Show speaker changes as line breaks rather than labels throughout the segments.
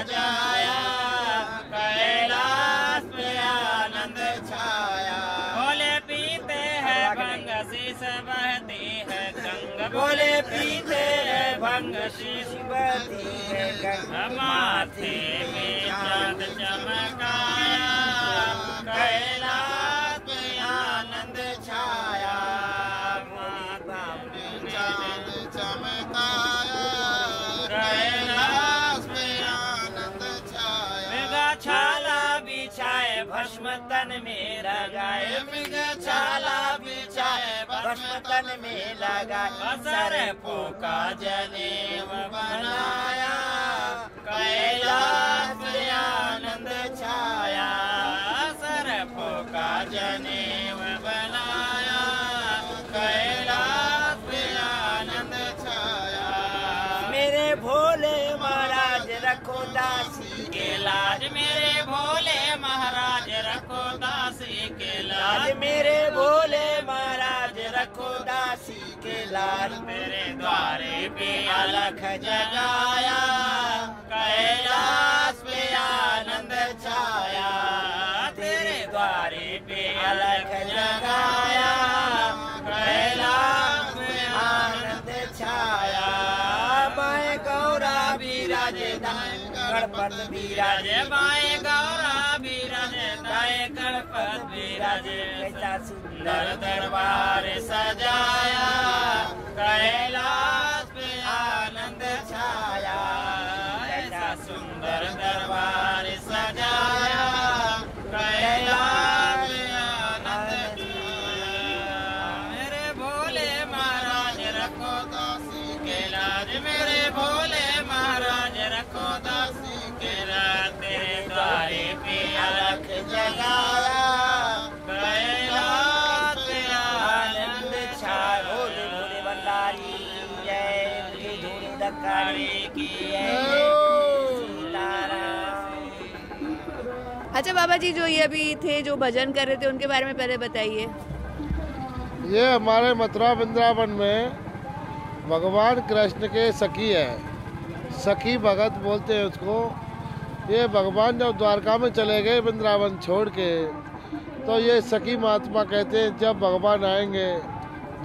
सजाया, कैलाश पे आनंद छाया। भोले पीते हैं भंग शीश बहती है गंगा, भोले पीते हैं भंग शीश बहती है गंगा। माथे में चांद चमकाया, कैलाश पे आनंद छाया। माथा में चांद चमकाया, कैलाश पे आनंद छाया। मृगा छाला बिछाए भस्म तन में लगाए, मृगा छाला बिछाए भस्म तन में लगाए। सर्पों का जनेऊ बनाया, कैलाश पे आनंद छाया। सर्पों का जनेऊ बनाया, कैलाश पे आनंद छाया। मेरे भोले महाराज रखो दासी के लाज, मेरे भोले महाराज रखो दासी के लाज। मेरे भोले महाराज रखो दासी के लाज। मेरे द्वारे पे अलख जगाया, कैलाश पे आनंद छाया। तेरे द्वारे पे अलख जगाया, कैलाश पे आनंद छाया। बाएं गौरा विराजे दाएं गणपत विराजे, बाएं गौरा विराजे दाएं गणपत विराजे। कैसा सुंदर दरबार सजाया, कैलाश पे आनंद छाया। ऐसा सुंदर दरबार सजाया, कैलाश पे आनंद छाया। मेरे भोले महाराज रखो दासी के लाज, मेरे भोले महाराज रखो दासी के लाज। तेरे द्वारे पे अलख जगाया, कैलाश पे आनंद छाया। भोले भोले भंडारी जय, धूड़ी धक्कारी की सीताराम।
अच्छा बाबा जी, जो ये अभी थे जो भजन कर रहे थे उनके बारे में पहले बताइए।
ये हमारे मथुरा वृंदावन में भगवान कृष्ण के सखी है, सखी भगत बोलते हैं उसको। ये भगवान जब द्वारका में चले गए वृंदावन छोड़ के, तो ये सखी महात्मा कहते हैं जब भगवान आएंगे,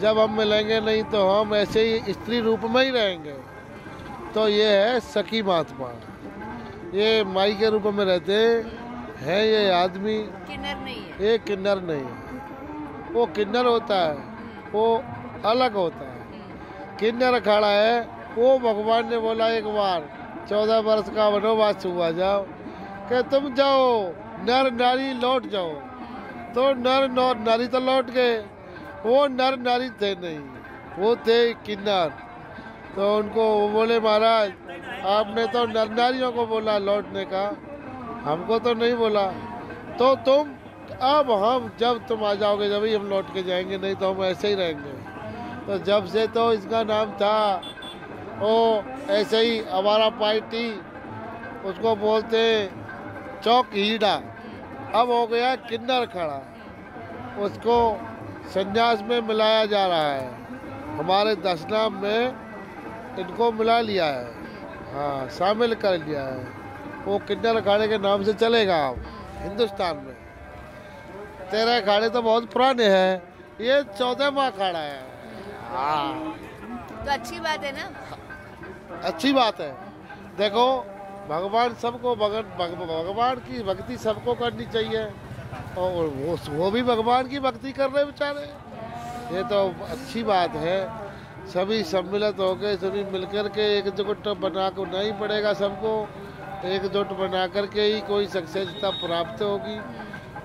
जब हम मिलेंगे नहीं तो हम ऐसे ही स्त्री रूप में ही रहेंगे। तो ये है सखी महात्मा, ये माई के रूप में रहते हैं। ये आदमी
किन्नर नहीं है,
ये किन्नर नहीं है, वो किन्नर होता है, वो अलग होता है। किन्नर अखाड़ा है, वो भगवान ने बोला एक बार 14 वर्ष का वनवास हुआ जाओ कि तुम जाओ नर नारी लौट जाओ। तो नर नारी तो लौट गए, वो नर नारी थे नहीं, वो थे किन्नर। तो उनको वो बोले महाराज आपने तो नर नारियों को बोला लौटने का, हमको तो नहीं बोला। तो तुम अब हम जब तुम आ जाओगे जब ही हम लौट के जाएंगे, नहीं तो हम ऐसे ही रहेंगे। तो जब से तो इसका नाम था वो ऐसे ही आवारा पार्टी, उसको बोलते चौक हीड़ा, अब हो गया किन्नर खड़ा। उसको संन्यास में मिलाया जा रहा है, हमारे दशनाम में इनको मिला लिया है, हाँ शामिल कर लिया है। वो किन्नर अखाड़े के नाम से चलेगा अब हिंदुस्तान में। 13 अखाड़े तो बहुत पुराने हैं, ये 14वां अखाड़ा है। हाँ
तो अच्छी बात है ना,
अच्छी बात है। देखो भगवान सबको भगवान की भक्ति सबको करनी चाहिए, और वो भी भगवान की भक्ति कर रहे बेचारे, ये तो अच्छी बात है। सभी सम्मिलित होकर सभी मिलकर के एकजुट बना को नहीं पड़ेगा, सबको एकजुट बना करके ही कोई सक्सेसता प्राप्त होगी।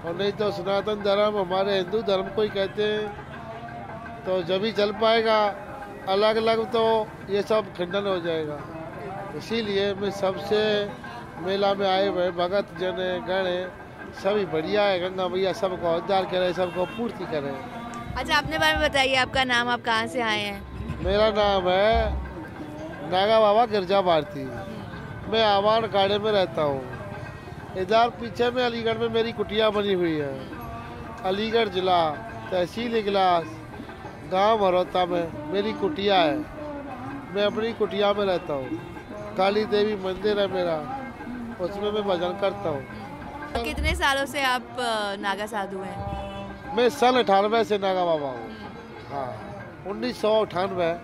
और नहीं तो सनातन धर्म हमारे हिंदू धर्म को ही कहते हैं, तो जब ही चल पाएगा। अलग अलग तो ये सब खंडन हो जाएगा। इसीलिए मैं सबसे मेला में आए हुए भगत जन गण सभी बढ़िया है, गंगा मैया सबको उद्धार करे, सबको पूर्ति करे।
अच्छा अपने बारे में बताइए, आपका नाम, आप कहाँ से आए हैं?
मेरा नाम है नागा बाबा गिरजा भारती, मैं आवान अखाड़े में रहता हूँ। इधर पीछे में अलीगढ़ में मेरी कुटिया बनी हुई है, अलीगढ़ जिला तहसील इगलास गांव भरोता में मेरी कुटिया है। मैं अपनी कुटिया में रहता हूँ, काली देवी मंदिर है मेरा, उसमें मैं भजन करता हूँ।
कितने सालों से आप नागा साधु हैं?
मैं सन 98 से नागा बाबा हूँ। हाँ, 1998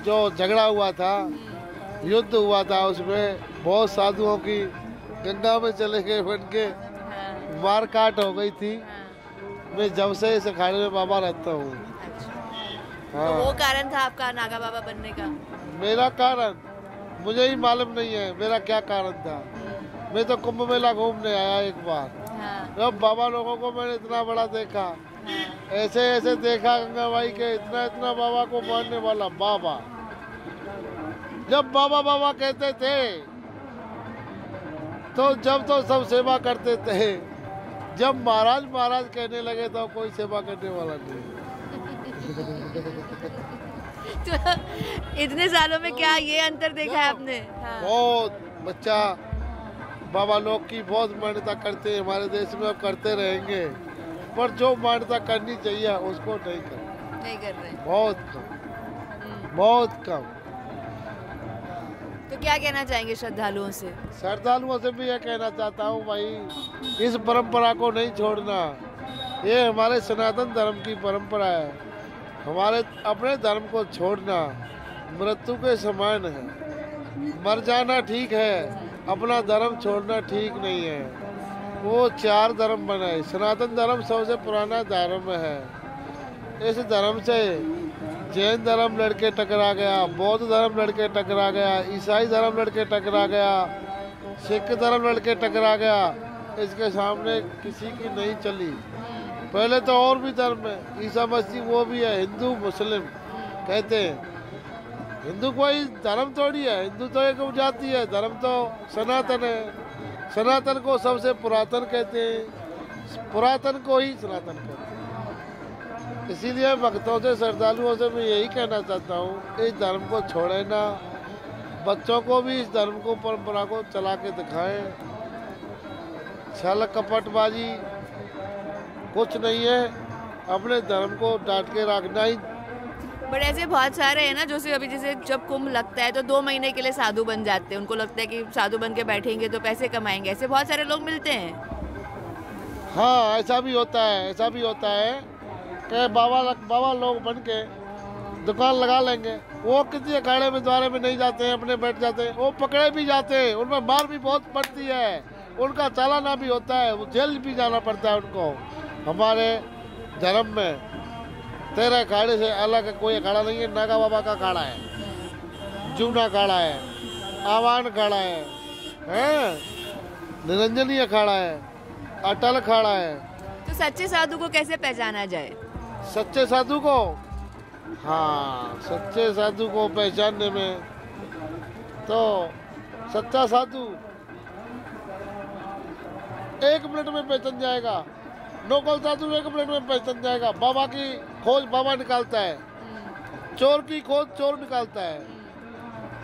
जो झगड़ा हुआ था, युद्ध हुआ था, उसमें बहुत साधुओं की गंगा में चले गए बन के मार काट हो गई थी। मैं जब से इस अखाड़े में बाबा रहता हूँ।
हाँ। तो वो कारण था आपका नागा बाबा बनने का?
मेरा कारण मुझे ही मालूम नहीं है मेरा क्या कारण था। मैं तो कुंभ मेला घूमने आया एक बार।
हाँ।
जब बाबा लोगों को मैंने इतना बड़ा देखा, ऐसे ऐसे देखा गंगा माई के, इतना इतना बाबा को मानने वाला बाबा। जब बाबा बाबा कहते थे तो जब तो सब सेवा करते थे, जब महाराज महाराज कहने लगे तो कोई सेवा करने वाला नहीं।
तो इतने सालों में क्या ये अंतर देखा है आपने? हाँ।
बहुत बच्चा बाबा लोग की बहुत मान्यता करते हैं हमारे देश में, अब करते रहेंगे, पर जो मान्यता करनी चाहिए उसको नहीं कर
रहे,
बहुत कम, बहुत कम।
तो क्या कहना चाहेंगे श्रद्धालुओं से?
श्रद्धालुओं से भी यह कहना चाहता हूँ भाई, इस परंपरा को नहीं छोड़ना। ये हमारे सनातन धर्म की परंपरा है। हमारे अपने धर्म को छोड़ना मृत्यु के समान है। मर जाना ठीक है, अपना धर्म छोड़ना ठीक नहीं है। वो 4 धर्म बनाए, सनातन धर्म सबसे पुराना धर्म है। इस धर्म से जैन धर्म लड़के टकरा गया, बौद्ध धर्म लड़के टकरा गया, ईसाई धर्म लड़के टकरा गया, सिख धर्म लड़के टकरा गया। इसके सामने किसी की नहीं चली। पहले तो और भी धर्म है, ईसा मसीह वो भी है, हिंदू मुस्लिम कहते हैं। हिंदू कोई धर्म थोड़ी है, हिंदू तो एक जाति है, धर्म तो सनातन है। सनातन को सबसे पुरातन कहते हैं, पुरातन को ही सनातन कहते हैं। इसीलिए भक्तों से, श्रद्धालुओं से मैं यही कहना चाहता हूँ, इस धर्म को छोड़े ना, बच्चों को भी इस धर्म को, परंपरा को चला के दिखाएं। छल कपटबाजी कुछ नहीं है, अपने धर्म को डांट के रखना ही।
बट ऐसे बहुत सारे हैं ना, जो सिर्फ अभी जैसे जब कुंभ लगता है तो 2 महीने के लिए साधु बन जाते हैं। उनको लगता है कि साधु बन के बैठेंगे तो पैसे कमाएंगे। ऐसे बहुत सारे लोग मिलते हैं।
हाँ, ऐसा भी होता है, ऐसा भी होता है कि बाबा लोग बन के दुकान लगा लेंगे। वो किसी अखाड़े में द्वारे में नहीं जाते हैं, अपने बैठ जाते हैं। वो पकड़े भी जाते हैं, उनमें मार भी बहुत पड़ती है, उनका चालाना भी होता है, वो जेल भी जाना पड़ता है उनको। हमारे धर्म में 13 अखाड़े से अलग कोई अखाड़ा नहीं है। नागा बाबा का अखाड़ा है, जूना अखाड़ा है, आवान अखाड़ा है, निरंजनी अखाड़ा है, अटल अखाड़ा है।
तो सच्चे साधु को कैसे पहचाना जाए?
सच्चे साधु को, हाँ, सच्चे साधु को पहचानने में तो सच्चा साधु 1 मिनट में पहचान जाएगा। नकल साधु 1 मिनट में पहचान जाएगा। बाबा की खोज बाबा निकालता है, चोर की खोज चोर निकालता है,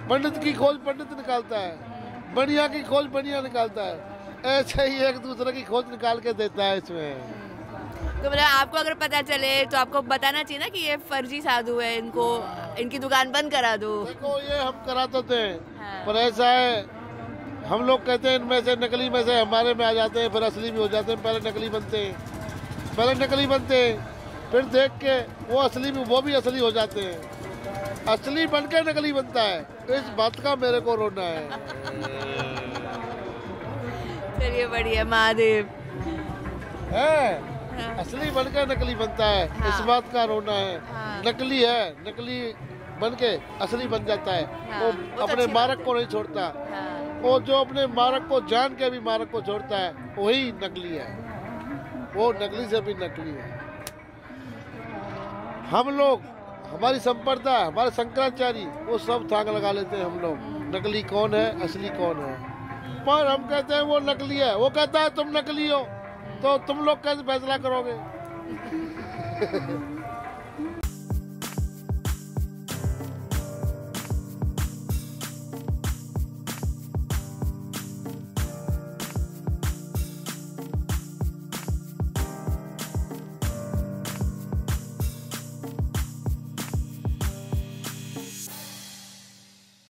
पंडित की खोज पंडित निकालता है, बढ़िया की खोज बढ़िया निकालता है। ऐसे ही एक दूसरे की खोज निकाल के देता है इसमें।
तो मतलब आपको अगर पता चले तो आपको बताना चाहिए ना कि ये फर्जी साधु है, इनको इनकी दुकान बंद करा दो।
देखो, ये हम कराते थे।
हाँ।
पर ऐसा है, हम लोग कहते हैं इनमें से, नकली में से हमारे में आ जाते हैं, फिर असली भी हो जाते हैं। पहले नकली बनते हैं, फिर देख के वो असली भी, वो भी असली हो जाते हैं। असली बन के नकली बनता है। इस बात का मेरे को रोना है।
चलिए बढ़िया, महादेव
है,
हाँ।
असली बन के नकली बनता है।
हाँ।
इस बात का रोना है।
हाँ।
नकली है, नकली बन के असली बन जाता है।
हाँ,
वो
वो तो
अपने
अच्छी
मारक
बात है।
को नहीं छोड़ता।
हाँ।
वो जो अपने मारक को जान के भी मारक को छोड़ता है, वही नकली है। वो नकली से भी नकली है। हम लोग, हमारी संप्रदाय, हमारे शंकराचार्य, वो सब थाक लगा लेते हैं हम लोग, नकली कौन है असली कौन है। पर हम कहते हैं वो नकली है, वो कहता है तुम नकली हो, तो तुम लोग कैसे फैसला करोगे?